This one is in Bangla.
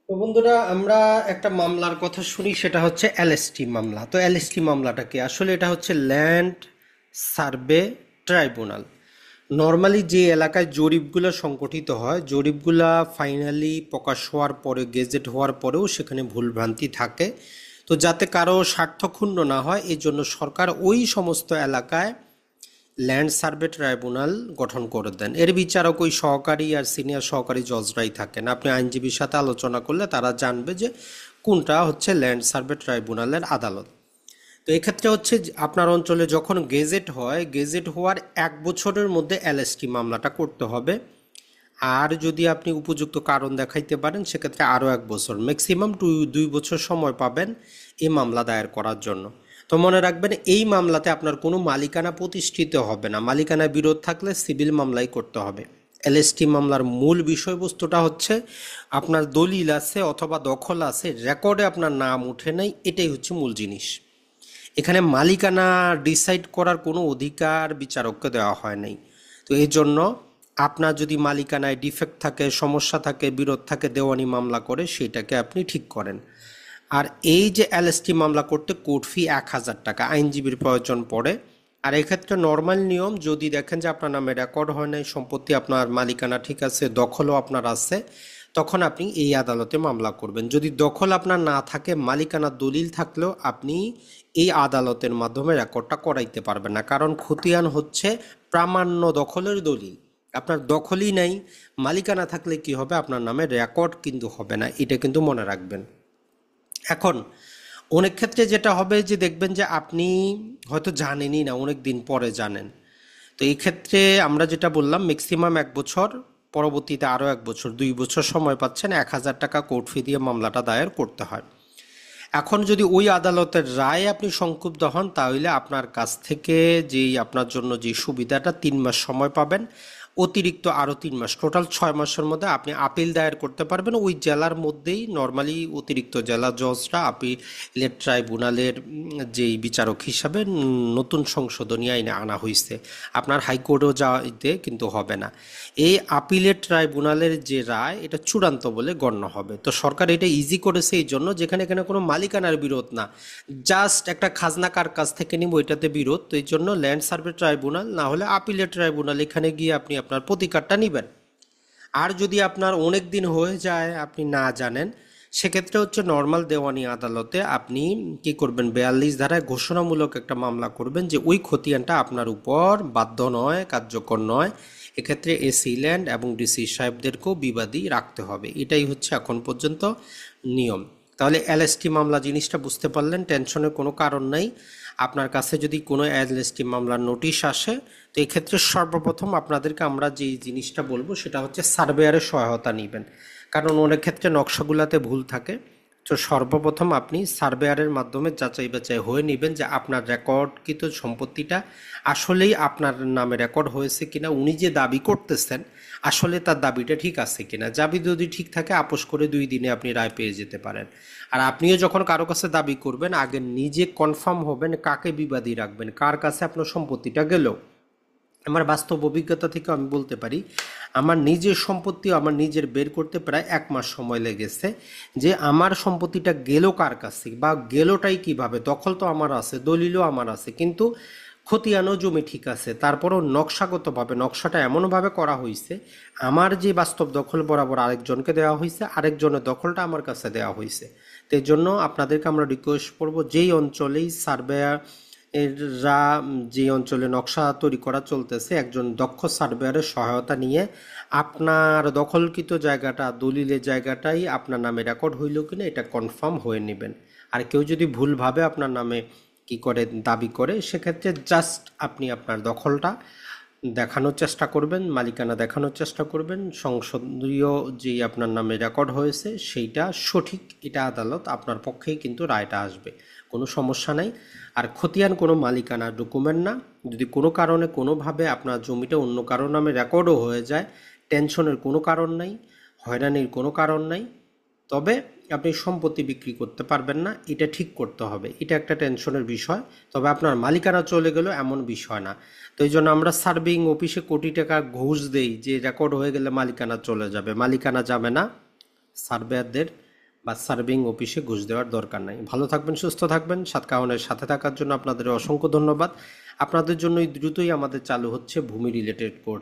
তো বন্ধুরা, আমরা একটা মামলার কথা শুনি, সেটা হচ্ছে এলএসটি মামলা। তো এলএসটি মামলাটা কি? আসলে এটা হচ্ছে ল্যান্ড সার্ভে ট্রাইব্যুনাল। নর্মালি যে এলাকায় জরিপগুলো সংগঠিত হয়, জরিপগুলা ফাইনালি প্রকাশ হওয়ার পরে, গেজেট হওয়ার পরেও সেখানে ভুলভ্রান্তি থাকে। তো যাতে কারো স্বার্থ ক্ষুণ্ণ না হয়, এই জন্য সরকার ওই সমস্ত এলাকায় ল্যান্ড সার্ভে ট্রাইব্যুনাল গঠন করে দেন। এর বিচারক ওই সহকারী আর সিনিয়র সহকারী জজরাই থাকেন। আপনি আইনজীবীর সাথে আলোচনা করলে তারা জানবে যে কোনটা হচ্ছে ল্যান্ড সার্ভে ট্রাইব্যুনালের আদালত। তো এক্ষেত্রে হচ্ছে যে আপনার অঞ্চলে যখন গেজেট হয়, গেজেট হওয়ার 1 বছরের মধ্যে এলএসটি মামলাটা করতে হবে। আর যদি আপনি উপযুক্ত কারণ দেখাইতে পারেন, সেক্ষেত্রে আরও 1 বছর, ম্যাক্সিমাম 2 বছর সময় পাবেন এই মামলা দায়ের করার জন্য। তো মনে রাখবেন, এই মামলাতে আপনার কোনো মালিকানা প্রতিষ্ঠিত হবে না। মালিকানা বিরোধ থাকলে সিভিল মামলাই করতে হবে। এলএসটি মামলার মূল বিষয়বস্তুটা হচ্ছে আপনার দলিল আছে অথবা দখল আছে, রেকর্ডে আপনার নাম উঠে নাই, এটাই হচ্ছে মূল জিনিস। এখানে মালিকানা ডিসাইড করার কোনো অধিকার বিচারককে দেওয়া হয় নাই। তো এই জন্য আপনার যদি মালিকানায় ডিফেক্ট থাকে, সমস্যা থাকে, বিরোধ থাকে, দেওয়ানি মামলা করে সেটাকে আপনি ঠিক করেন। আর এই যে এলএসটি মামলা করতে কোর্ট ফি 1,000 টাকা, আইনজীবীর প্রয়োজন পড়ে। আর এক্ষেত্রে নর্মাল নিয়ম, যদি দেখেন যে আপনার নামে রেকর্ড হয় নাই, সম্পত্তি আপনার মালিকানা ঠিক আছে, দখলও আপনার আছে, তখন আপনি এই আদালতে মামলা করবেন। যদি দখল আপনার না থাকে, মালিকানার দলিল থাকলেও আপনি এই আদালতের মাধ্যমে রেকর্ডটা করাইতে পারবেন না, কারণ খতিয়ান হচ্ছে প্রামাণ্য দখলের দলিল। আপনার দখলই নাই, মালিকানা থাকলে কি হবে? আপনার নামে রেকর্ড কিন্তু হবে না, এটা কিন্তু মনে রাখবেন। এখন অনেক ক্ষেত্রে যেটা হবে যে দেখবেন যে আপনি হয়তো জানেনই না, অনেক দিন পরে জানেন। তো এই ক্ষেত্রে আমরা যেটা বললাম, ম্যাক্সিমাম 1 বছর, পরবর্তীতে আরও 1 বছর, 2 বছর সময় পাচ্ছেন। 1,000 টাকা কোর্ট ফি দিয়ে মামলাটা দায়ের করতে হয়। এখন যদি ওই আদালতের রায়ে আপনি সংক্ষুব্ধ হন, তাহলে আপনার কাছ থেকে যেই আপনার জন্য যে সুবিধাটা, 3 মাস সময় পাবেন, অতিরিক্ত আরও 3 মাস, টোটাল 6 মাসের মধ্যে আপনি আপিল দায়ের করতে পারবেন। ওই জেলার মধ্যেই নর্মালি অতিরিক্ত জেলা জজরা আপিলের ট্রাইব্যুনালের যেই বিচারক হিসাবে নতুন সংশোধনী আইনে আনা হয়েছে। আপনার হাইকোর্টেও যাইতে কিন্তু হবে না। এই আপিলের ট্রাইব্যুনালের যে রায়, এটা চূড়ান্ত বলে গণ্য হবে। তো সরকার এটা ইজি করেছে এই জন্য, যেখানে এখানে কোনো মালিকানার বিরোধ না, জাস্ট একটা খাজনা কার কাছ থেকে নিব এটাতে বিরোধ। তো এই জন্য ল্যান্ড সার্ভে ট্রাইব্যুনাল না হলে আপিলের ট্রাইব্যুনাল, এখানে গিয়ে আপনি আপনার প্রতিকারটা নেবেন। আর যদি আপনার অনেক দিন হয়ে যায়, আপনি না জানেন, সেক্ষেত্রে হচ্ছে নর্মাল দেওয়ানি আদালতে আপনি কি করবেন, 42 ধারায় ঘোষণামূলক একটা মামলা করবেন যে ওই খতিয়ানটা আপনার উপর বাধ্য নয়, কার্যকর নয়। এক্ষেত্রে এসি ল্যান্ড এবং ডিসি সাহেবদেরকেও বিবাদী রাখতে হবে। এটাই হচ্ছে এখন পর্যন্ত নিয়ম। তাহলে এলএসটি মামলা জিনিসটা বুঝতে পারলেন, টেনশনের কোনো কারণ নাই। আপনার কাছে যদি কোনো এলএসটি মামলার নোটিশ আসে, তো এক্ষেত্রে সর্বপ্রথম আপনাদেরকে আমরা যে জিনিসটা বলবো সেটা হচ্ছে সার্ভেয়ারের সহায়তা নেবেন, কারণ অনেক ক্ষেত্রে নকশাগুলাতে ভুল থাকে। তো সর্বপ্রথম আপনি সার্ভেয়ারের মাধ্যমে যাচাই বাছাই হয়ে নেবেন যে আপনার রেকর্ডকৃত সম্পত্তিটা আসলেই আপনার নামে রেকর্ড হয়েছে কিনা, উনি যে দাবি করতেছেন আসলে তার দাবিটা ঠিক আছে কিনা। দাবি যদি ঠিক থাকে, আপোষ করে 2 দিনে আপনি রায় পেয়ে যেতে পারেন। আর আপনিও যখন কারো কাছে দাবি করবেন, আগে নিজে কনফার্ম হবেন কাকে বিবাদী রাখবেন, কার কাছে আপনার সম্পত্তিটা গেল। আমার বাস্তব অভিজ্ঞতা থেকে আমি বলতে পারি, আমার নিজের সম্পত্তি আমার নিজের বের করতে প্রায় 1 মাস সময় লেগেছে, যে আমার সম্পত্তিটা গেল কার কাছে বা গেলটাই কিভাবে। দখল তো আমার আছে, দলিলও আমার আছে, কিন্তু খতিয়ানও জমি ঠিক আছে, তারপরও নকশাগতভাবে নকশাটা এমনভাবে করা হয়েছে, আমার যে বাস্তব দখল বরাবর আরেকজনকে দেওয়া হয়েছে, আরেকজনের দখলটা আমার কাছে দেওয়া হয়েছে। তো এই জন্য আপনাদেরকে আমরা রিকোয়েস্ট করব, যেই অঞ্চলেই সার্ভেয়ার এরা যে অঞ্চলে নকশা তৈরি করা চলতেছে, একজন দক্ষ সার্ভেয়ারের সহায়তা নিয়ে আপনার দখলকৃত জায়গাটা, দলিলের জায়গাটাই আপনার নামে রেকর্ড হইল কিনা এটা কনফার্ম হয়ে নেবেন। আর কেউ যদি ভুলভাবে আপনার নামে কি করে দাবি করে, সেক্ষেত্রে জাস্ট আপনি আপনার দখলটা দেখানোর চেষ্টা করবেন, মালিকানা দেখানোর চেষ্টা করবেন, সংসদীয় যে আপনার নামে রেকর্ড হয়েছে সেইটা সঠিক, এটা আদালত আপনার পক্ষেই কিন্তু রায়টা আসবে, কোনো সমস্যা নাই। আর খতিয়ান কোনো মালিকানা ডকুমেন্ট না। যদি কোনো কারণে কোনোভাবে আপনার জমিটা অন্য কারো নামে রেকর্ডও হয়ে যায়, টেনশনের কোনো কারণ নাই, হয়রানির কোনো কারণ নাই। তবে আপনি সম্পত্তি বিক্রি করতে পারবেন না, এটা ঠিক করতে হবে, এটা একটা টেনশনের বিষয়। তবে আপনার মালিকানা চলে গেল এমন বিষয় না। তো এই জন্য আমরা সার্ভিং অফিসে কোটি টাকা ঘুষ দেই যে রেকর্ড হয়ে গেলে মালিকানা চলে যাবে, মালিকানা যাবে না। সার্ভেয়ারদের বা সার্ভিং অফিসে ঘুষ দেওয়ার দরকার নাই। ভালো থাকবেন, সুস্থ থাকবেন। সাতকাহনের সাথে থাকার জন্য আপনাদের অসংখ্য ধন্যবাদ। আপনাদের জন্যই দ্রুতই আমাদের চালু হচ্ছে ভূমি রিলেটেড কোর্স।